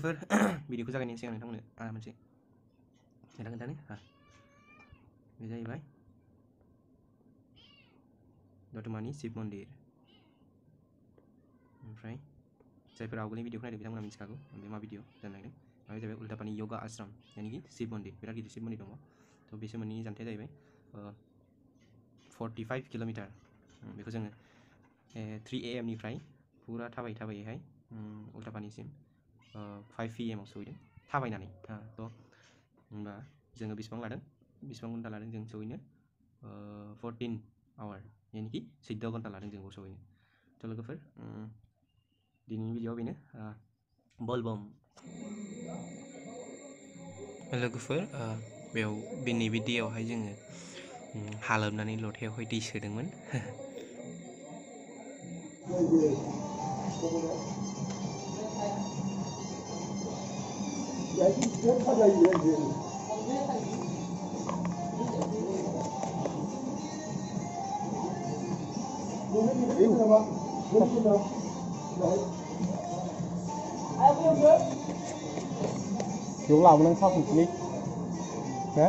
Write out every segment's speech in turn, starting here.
लोगोफोर भिडिअखौ जागायनायनि सिगां नोंथांमोननो आं मोनसे खोथा खोन्थानो बे जाहैबाय दतमानि शिव मन्दिर ओमफ्राय जायफोर आवगोलनि भिडिअखौ नायदों बिथांमोना मिथिखागौ बे मा भिडिअ जानो नागिरदों बे जाहैबाय उल्टापानि योगा आश्रम यानिकि शिव मन्दिर बिराद गिदिर शिव मन्दिर दङ थ' बिसोर मोननैनि जानथाया जाहैबाय 45 किल'मिटार बेखौ जोङो 3 AM निफ्राय पुरा थाबायैहाय उल्टापानिसिम 5 PM आव सहैदों थाबायनानै थ' होनबा जोङो बेसेबां लादों बेसेबां घन्टा लादों जों सहैनो 14 आवार यानिकि 14 घन्टा लादों जों सहैनो थ' लोगोफोर दिनैनि भिडिअ'आव बेनो बोलबम लोगोफोर बेयाव नैबे दैयावहाय जोङो हालोबनानै लथायावहाय दै सोदोंमोन Kiểu làm nó sắp một đi. Hả?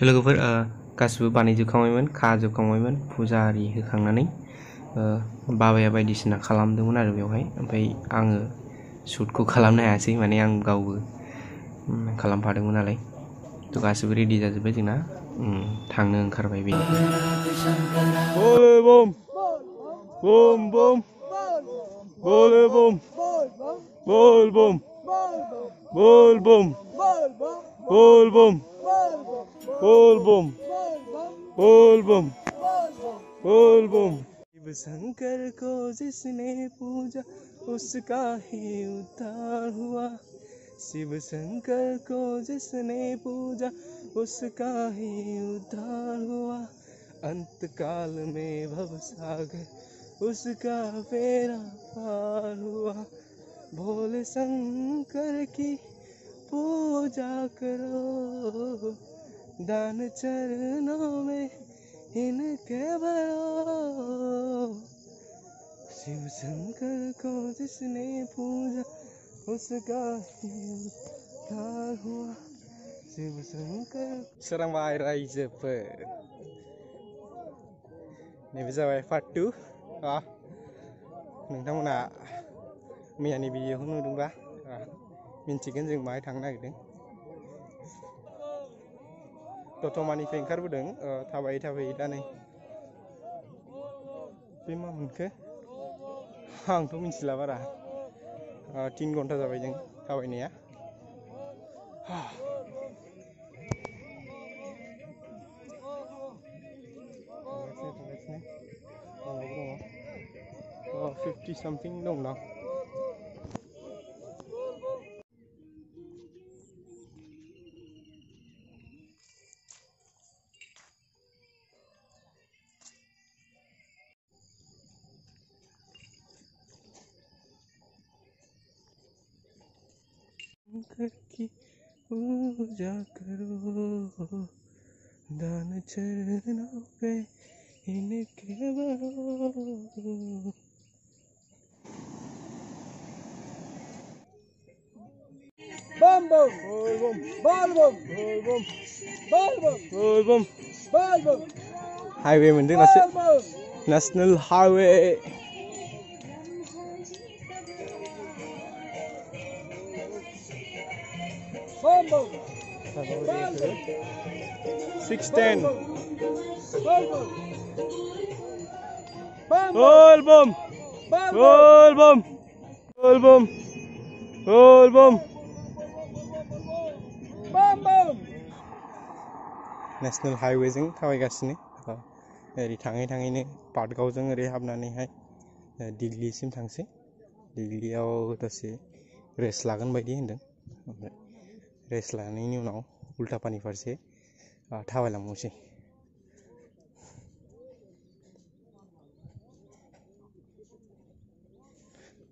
लोगोफोर गासिबो बानायजोबखांबायमोन खाजोबखांबायमोन फुजा आरि होखांनानै बाबाया बायदिसिना खालामदोंमोन आरो बेवहाय ओमफ्राय आङो शुटखौ खालामनो हायासै माने आं गावबो खालामफादोंमोन नालाय थ' गासिबो रेडि जाजोब्बाय जोंना थांनो ओंखारबाय बे बोलबम बम बम बोलबम बोलबम बोलबम बोलबम बोलबम बोलबम बोलबम शिव शंकर को जिसने पूजा उसका ही उद्धार हुआ शिव शंकर को जिसने पूजा उसका ही उद्धार हुआ अंत काल में भवसागर उसका बेड़ा पार हुआ भोले शंकर की पूजा करो दान चरणों में इनके भरो शिव शंकर को जिसने पूजा उसका ही उद्धार हुआ शिव शंकर सोरांबाय रायजोफोर नैबे जाबाय पार्ट 2 नोंथांमोना मैयानि भिडिअखौ नुदोंबा मिन्थिगोन जों माहाय थांनो नागिरदों दतमानिफ्राय ओंखारबोदों थाबायै थाबायै दा नै बे मा मोनखो आंथ' मिथिला बारा 3 घन्टा जाबाय जों थाबायनाया Oh, 50 something dong now. Shankar की पूजा करो दान चरणों पे इनके भरो बम बम बोलबम बोलबम बोलबम बोलबम बोलबम हाईवे मोनदों नेशनल हाईवे बम बम 610 बोलबम बोलबम बोलबम बोलबम नेशनल हाईवे जों थाबायगासिनो ओरै थाङै थाङैनो पाटगावजों ओरै हाबनानैहाय दिल्लीसिम थांसै दिल्लीयाव दसे रेस्ट लागोन बायदि होनदों ओमफ्राय रेस्ट लानायनि उनाव उल्टापानि फारसे थाबायलांबावसै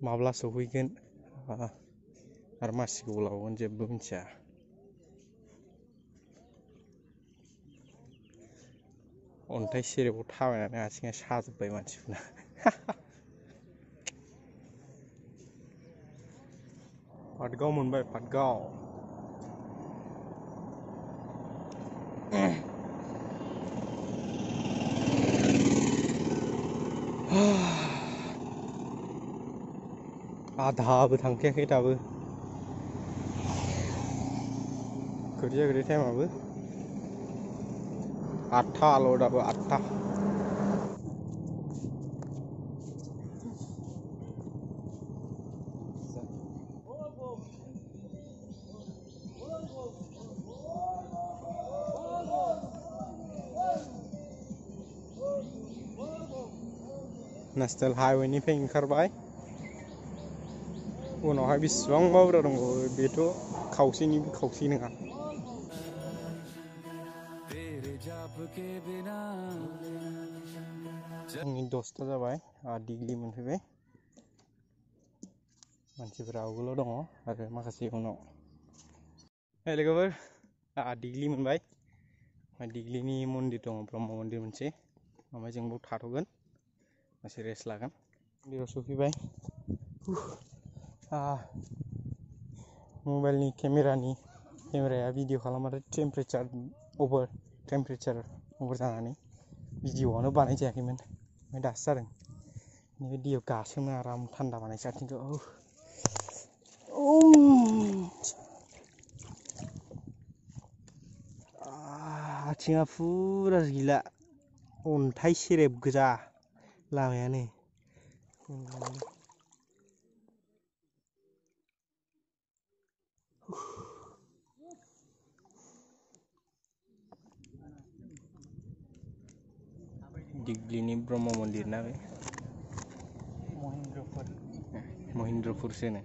माब्ला सौहैगोन आरो मासि गोबाव लागोन जेबो मिथिया अन्थाइ सेरेबाव थाबायनानै आथिङा साजोब्बाय मानसिफोरना पाटगाव मोनबाय पाटगाव आधाबो थांखायाखै दाबो गोदै गोदै टाइमाबो 8:00 दाबो 8:00 नेशनेल हाइवेनिफ्राय ओंखारबाय उनावहाय बेसेबांबा बुरजा दंबावो बेथ' खावसेनिबो खावसे नङा फुंनि 10ता जाबाय दिग्लि मोनफैबाय मानसिफोरा आवगोलाव दङ आरो माखासे उनाव लोगोफोर दिग्लि मोनबाय दिग्लिनि मन्दिर दङ ब्रह्म मन्दिर मोनसे ओमफ्राय जों बेयाव थाथ'गोन दसे रेस्ट लागोन मन्दिराव सफैबाय मबाइलनि केमेराया भिडिअ खालामबाथाय टेम्पारेचार अभार जानानै भिडिअआनो बानाय जायाखैमोन ओमफ्राय दासो जादों नैबे दैयाव गासोमनो आराम थान्दा बानायसै आथिंखौ आथिङा फुरा गैला अन्थाइ सेरेब गोजा लामायानो दिग्लिनि ब्रह्म मन्दिर ना बे महिन्द्रपुरसो होनो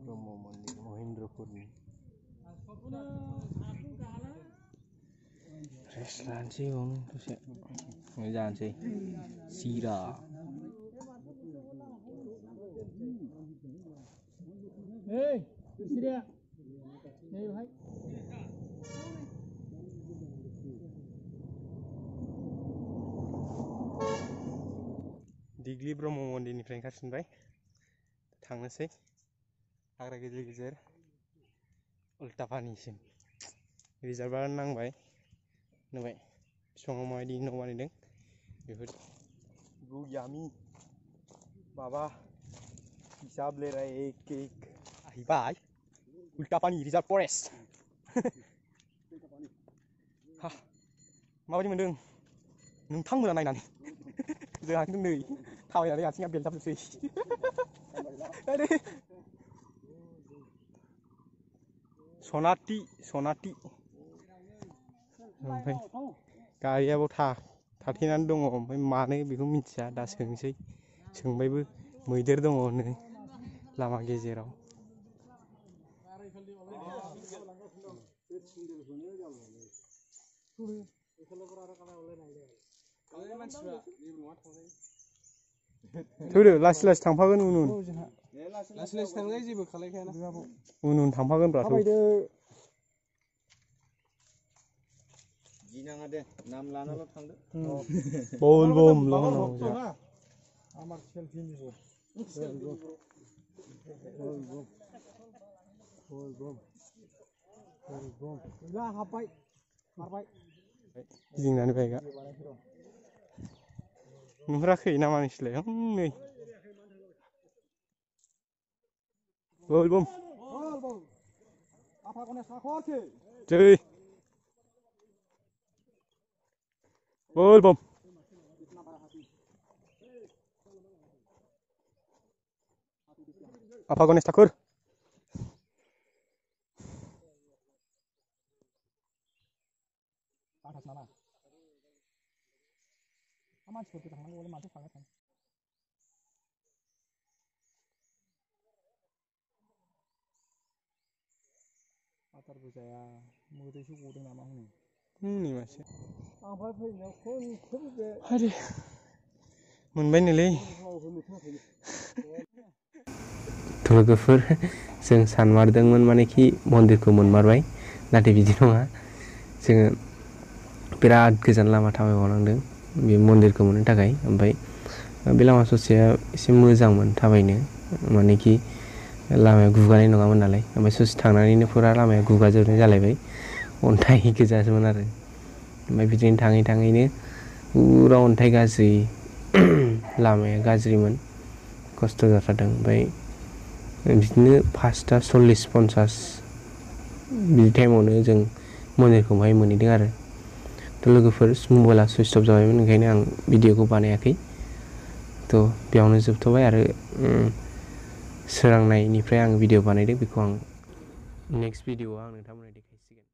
ब्रह्म मन्दिर महिन्द्रपुरनि रेस्ट लानोसै बावनो दसे जानोसै सिरा दिग्लि ब्रह्म मन्दिरनिफ्राय ओंखारफिनबाय थांनोसै हाग्रा गेजेर गेजेर उल्टापानिसिम रिजार्भआ नांबाय नुबाय बिफाङाव माबायदि न' बानायदों बेफोर यामि माबा हिसाब लेरा एक ahibay उल्टापानि रिजार्भ फरेस्ट माबायदि मोनदों नोंथांमोना नायनानै जोंहा खिन्थु नै थाबायनानै आथिङा बेलथाबजोबसै सनाथि ओमफ्राय गारियाबो थाथेनानै दङ ओमफ्राय मानो बेखौ मिथिया दा सोंबायबो मैदेर दङ नै लामा गेजेराव थौदो लासै लासै थांफागोन उन लासै थांलाय जेबो खालायखायाना उन थांफागोन ब्रा गिनाङा दे नाम लानाल' थांदो बल बम लानांगौ जोंहा आमार सेलफिनि हाबबाय मारबाय गिदिंनानै बाइकआ नुहुराखै नामा नोंसोरलाय नै बल बम जै बल बम Apa Ganesh Thakur atas mana aman seperti tangan boleh masuk sangat kan atar bujaya mudah sih gudang nama nih masih apa fainya kon khurbe hari मोनबाय नोलै लोगोफोर जों सानमारदोंमोन मानेखि मन्दिरखौ मोनमारबाय नाथाय बिदि नङा जोङो बिराद गोजान लामा थाबायबावनांदों बे मन्दिरखौ मोननो थाखाय। ओमफ्राय बे लामा ससेया एसे मोजांमोन थाबायनो, मानेखि लामाया गुगानाय नङामोन नालाय। ओमफ्राय ससे थांनानैनो फुरा लामाया गुगाजोबनाय जालायबाय, अन्थाइ गोजासोमोन आरो। ओमफ्राय बिदिनो थाङै थाङैनो फुरा अन्थाइ गाज्रि, लामाया गाज्रिमोन, खस्थ' जाथारदों। ओमफ्राय बिदिनो 5:40-50 बिदि टाइमावनो जों मन्दिरखौ बाहाय मोनहैदों आरो। थ' लोगोफोर मबाइला सुइच अफ जाबायमोन, ओंखायनो आं भिडिअखौ बानायाखै। थ' बेयावनो जोबथ'बाय आरो सोरांनायनिफ्राय आं भिडिअ बानायदों, बेखौ आं नेक्स्ट भिडिअआव आं नोंथांमोननो देखायसिगोन।